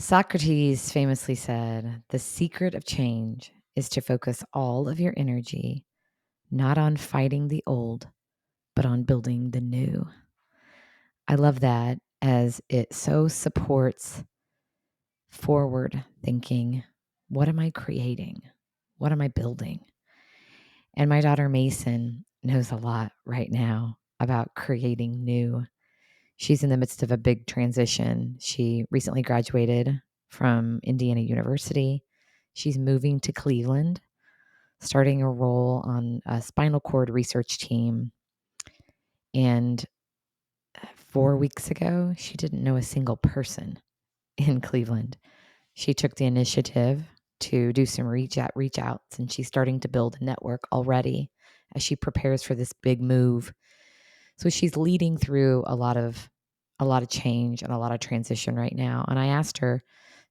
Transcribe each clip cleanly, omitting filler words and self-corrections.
Socrates famously said, "The secret of change is to focus all of your energy not on fighting the old, but on building the new." I love that as it so supports forward thinking. What am I creating? What am I building? And my daughter Mason knows a lot right now about creating new. She's in the midst of a big transition. She recently graduated from Indiana University. She's moving to Cleveland, starting a role on a spinal cord research team. And 4 weeks ago, she didn't know a single person in Cleveland. She took the initiative to do some reach outs, and she's starting to build a network already as she prepares for this big move. So she's leading through a lot of change and a lot of transition right now. And I asked her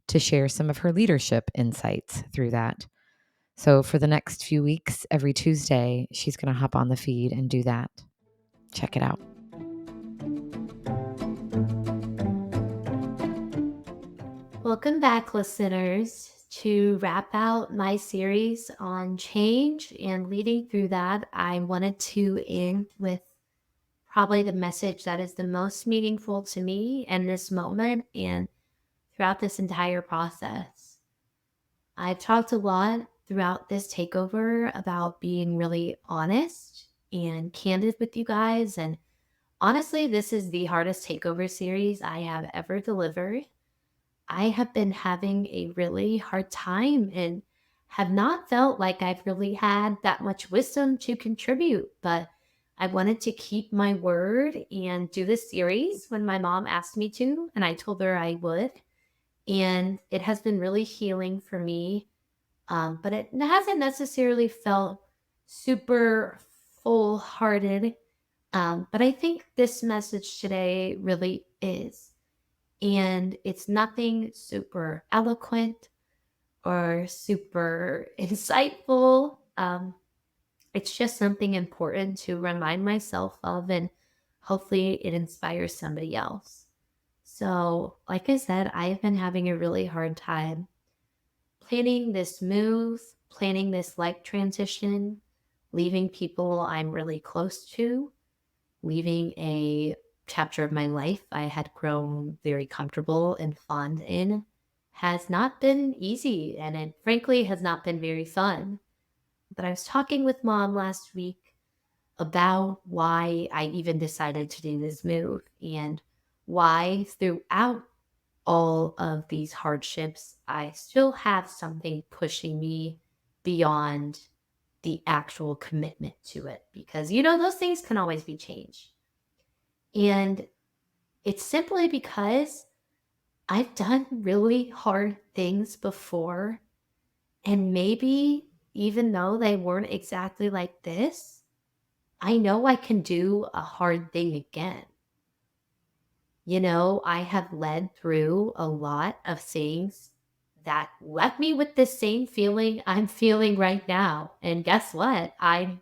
to share some of her leadership insights through that. So for the next few weeks, every Tuesday, she's going to hop on the feed and do that. Check it out. Welcome back, listeners. To wrap out my series on change and leading through that, I wanted to end with probably the message that is the most meaningful to me in this moment and throughout this entire process. I've talked a lot throughout this takeover about being really honest and candid with you guys. And honestly, this is the hardest takeover series I have ever delivered. I have been having a really hard time and have not felt like I've really had that much wisdom to contribute. But I wanted to keep my word and do this series when my mom asked me to, and I told her I would. And it has been really healing for me. But it hasn't necessarily felt super full hearted. But I think this message today really is. And it's nothing super eloquent or super insightful. It's just something important to remind myself of, and hopefully it inspires somebody else. So, like I said, I've been having a really hard time planning this move, planning this life transition, leaving people I'm really close to, leaving a chapter of my life I had grown very comfortable and fond in has not been easy, and it frankly has not been very fun. But I was talking with mom last week about why I even decided to do this move and why throughout all of these hardships, I still have something pushing me beyond the actual commitment to it because, those things can always be changed. And it's simply because I've done really hard things before. And maybe even though they weren't exactly like this, I know I can do a hard thing again. I have led through a lot of things that left me with the same feeling I'm feeling right now. And guess what? I'm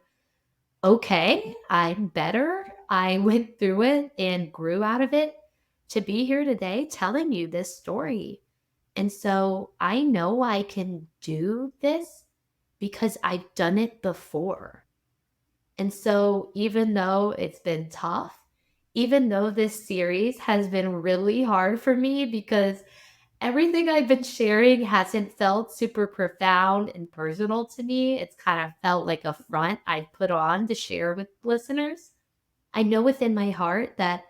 okay. I'm better. I went through it and grew out of it to be here today telling you this story. And so I know I can do this because I've done it before. And so even though it's been tough, even though this series has been really hard for me because everything I've been sharing hasn't felt super profound and personal to me. It's kind of felt like a front I put on to share with listeners. I know within my heart that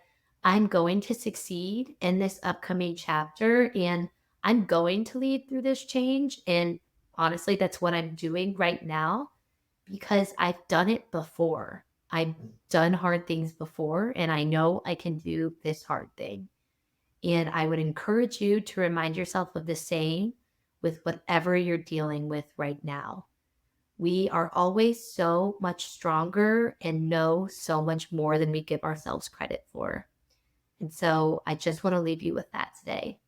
I'm going to succeed in this upcoming chapter and I'm going to lead through this change. And honestly, that's what I'm doing right now because I've done it before. I've done hard things before and I know I can do this hard thing. And I would encourage you to remind yourself of the same with whatever you're dealing with right now. We are always so much stronger and know so much more than we give ourselves credit for. And so I just want to leave you with that today.